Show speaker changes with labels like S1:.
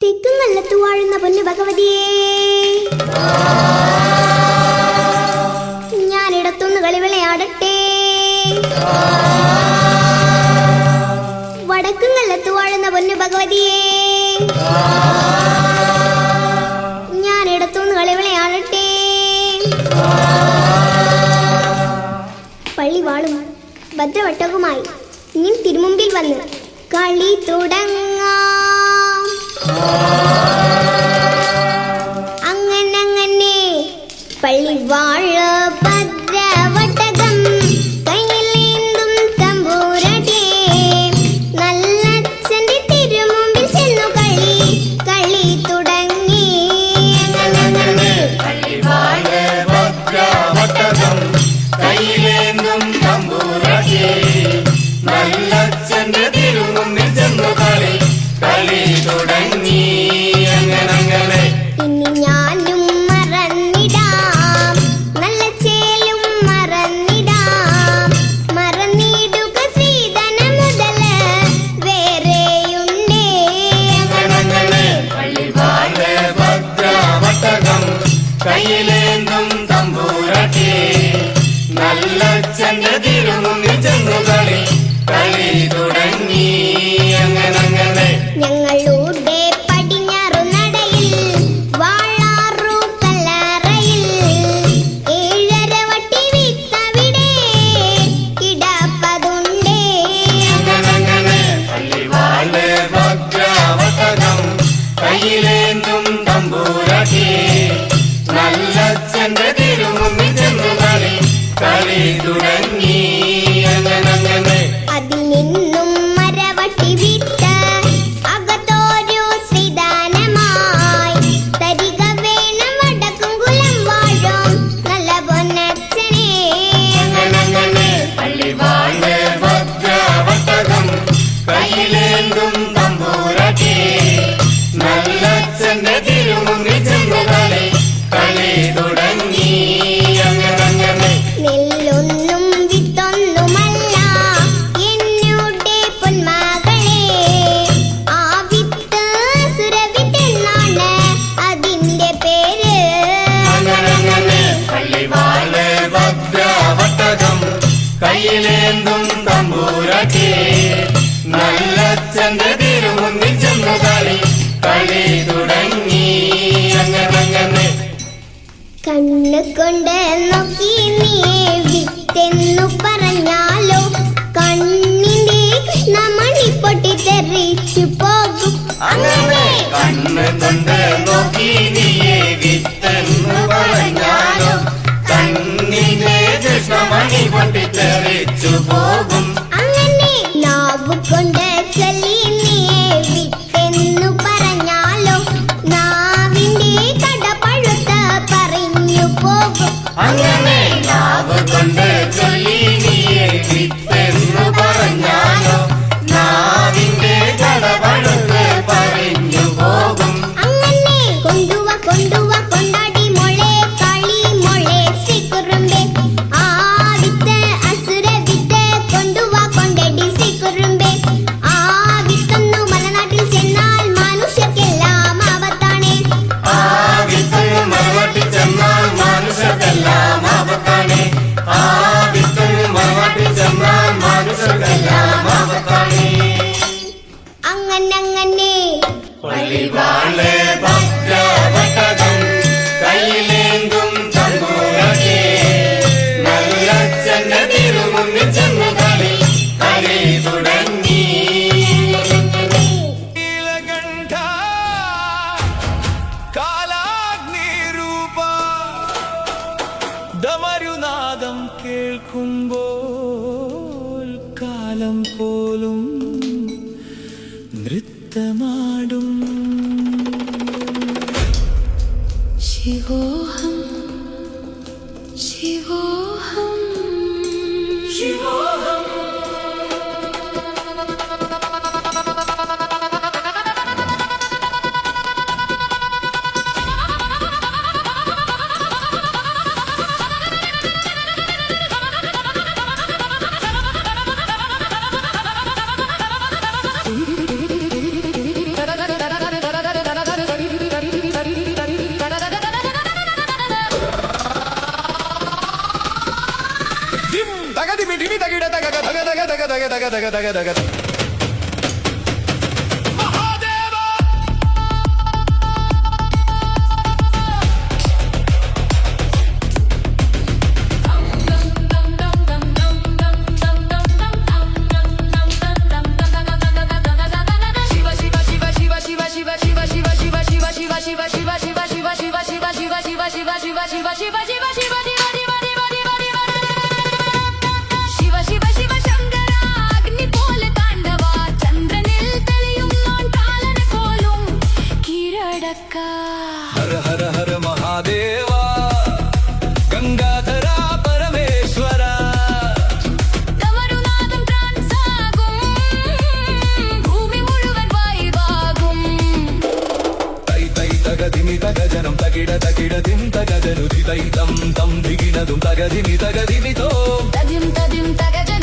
S1: തെക്കുംകല്ലത്ത് വാഴുന്ന പൊന്നു ഭഗവതിയേ, ഞാനിടത്തുനിന്ന് കളിവിളയാടട്ടെ. വടക്കുംകല്ലത്ത് വാഴുന്ന പൊന്നു ഭഗവതിയേ, ഞാനിടത്തുനിന്ന് കളിവിളയാടട്ടെ. പള്ളിവാളും ഭദ്രവട്ടവുമായി നിൻ തിരുമുമ്പിൽ വന്ന് കളി തുടങ്ങാം. അങ്ങനെ പള്ളിവാഴ ഭദ്രവട്ടകം കയ്യിലേന്തും തമ്പൂരട്ടെ, നല്ലച്ഛന്റെ തിരുമുമ്പിൽ ചെന്നു കളി തുടങ്ങി. അങ്ങനെ
S2: പള്ളിവാഴ ഭദ്രവട്ടകം കയ്യിലേന്തും തമ്പൂരട്ടെ, നല്ലച്ഛന്റെ തിരുമുമ്പിൽ ചെന്നു കളി തുടങ്ങി. അങ്ങനെ
S1: ഇനി ഞാനും മറന്നിടാം, നല്ല ചേലും മറന്നിടാം. മറന്നിടുക ശ്രീധന മുതല് വേറെയുണ്ടേ.
S2: അങ്ങനെ പള്ളിവാഴ ഭദ്രവട്ടകം കയ്യിലേന്തും തമ്പൂരട്ടെ, നല്ലച്ഛന്റെ തിരുമുമ്പിൽ ചെന്നു കളി തുടങ്ങി. അങ്ങനെ
S1: ഞങ്ങളുടെ പടിഞ്ഞാറു നടയിൽ വാളാറു കല്ലറയിൽ ഏഴര വട്ടി വിത്തവിടെ കിടപ്പതുണ്ടേ.
S2: അങ്ങനെ പള്ളിവാഴ ഭദ്രവട്ടകം കയ്യിലേന്തും തമ്പൂരട്ടെ, നല്ലച്ഛന്റെ തിരുമുമ്പിൽ ചെന്നു കളി തുടങ്ങി. അങ്ങനെ
S1: അതിൽ നിന്നും മരവട്ടി വിത്ത് അകത്തോരു ശ്രീദാനമായി തരിക വേണം വടക്കും കുലം വാഴും നല്ല പൊന്നച്ഛനെ.
S2: അങ്ങനെ പള്ളിവാഴ ഭദ്രവട്ടകം കയ്യിലേന്തും തമ്പൂരട്ടെ, നല്ലച്ഛന്റെ തിരുമുമ്പിൽ ചെന്നു കളി തുടങ്ങി. അങ്ങനെ
S1: നെല്ലൊന്നും വിത്തൊന്നുമല്ല എന്നുടെ പൊന്മകളെ, ആ വിത്ത് സുരവിത്തെന്നാണ് അതിന്റെ പേര്.
S2: അങ്ങനെ പള്ളിവാഴ ഭദ്രവട്ടകം കയ്യിലേന്തും തമ്പൂരട്ടെ, നല്ലച്ഛന്റെ തിരുമുമ്പിൽ ചെന്നു കളി തുടങ്ങി. അങ്ങനെ
S1: കണ്ണു കൊണ്ട് നോക്കി നീ വിത്തെന്നു പറഞ്ഞാലോ കണ്ണിന്റെ കൃഷ്ണമണി പൊട്ടിത്തെറിച്ചു പോകും.
S2: അങ്ങനെ കണ്ണ് കൊണ്ട് നോക്കി നീയെ വിത്തെന്ന് പറഞ്ഞാലോ കണ്ണിന്റെ കൃഷ്ണമണി പൊട്ടിത്തെറിച്ചു പോകും.
S1: അങ്ങനെ നാവു കൊണ്ട് ചൊല്ലി നീയെ വിത്തെന്നു പറഞ്ഞാലോ നാവിന്റെ കടപഴുത്ത പറഞ്ഞു പോകും.
S2: അങ്ങനെ നാവ് കൊണ്ട് ചൊല്ലി നീയെ വിത്തെന്ന് പറഞ്ഞാലോ നാവിന്റെ കടപഴുത്ത് പറഞ്ഞു പോകും.
S1: അങ്ങനെ കൊണ്ടുവാ കൊണ്ടാടി മോളെ കളി മോളെ ശ്രീകുറുമ്പേ, ആ വിത്ത് അസുര വിത്ത് കൊണ്ടുവാ കൊണ്ടടി ശ്രീകുറുമ്പേ. ആ വിത്തൊന്നു മലനാട്ടിൽ ചെന്നാൽ മനുഷ്യർക്കെല്ലാം ആപത്താണ്.
S2: ആ വിത്ത് മറുനാട്ടിൽ ചെന്നാൽ മനുഷ്യർക്കെല്ലാം ആപത്താണ്. ആ വിത്ത് മറുനാട്ടിൽ ചെന്നാൽ മനുഷ്യർക്കെല്ലാം ആപത്താണ്.
S1: അങ്ങനെ
S2: പള്ളിവാഴ ഭദ്രവട്ടകം കയ്യിലേന്തും തമ്പൂരട്ടെ, നല്ലച്ഛന്റെ തിരുമുമ്പിൽ ചെന്നു കളി തുടങ്ങി.
S3: നീലകണ്ഠ കാലാഗ്നിരൂപ ദമരുനാദം കേൾക്കുമ്പോൾ കാലം പോലും നൃത്തമാടും. ശിവോഹം ശിവോഹം ശിവോഹം
S4: തക തക തക തക തക തക ഹര ഹര ഹര മഹാദേവ ഗംഗാധര പരമേശ്വര തൈ തൈ തകതിമി തകജനം തകിട തകിട ദിം തകജനു ധിതൈ തം തം ദിഗിനതും തകതിമി തകതിമി തോ
S1: തദിം തദിം തകജ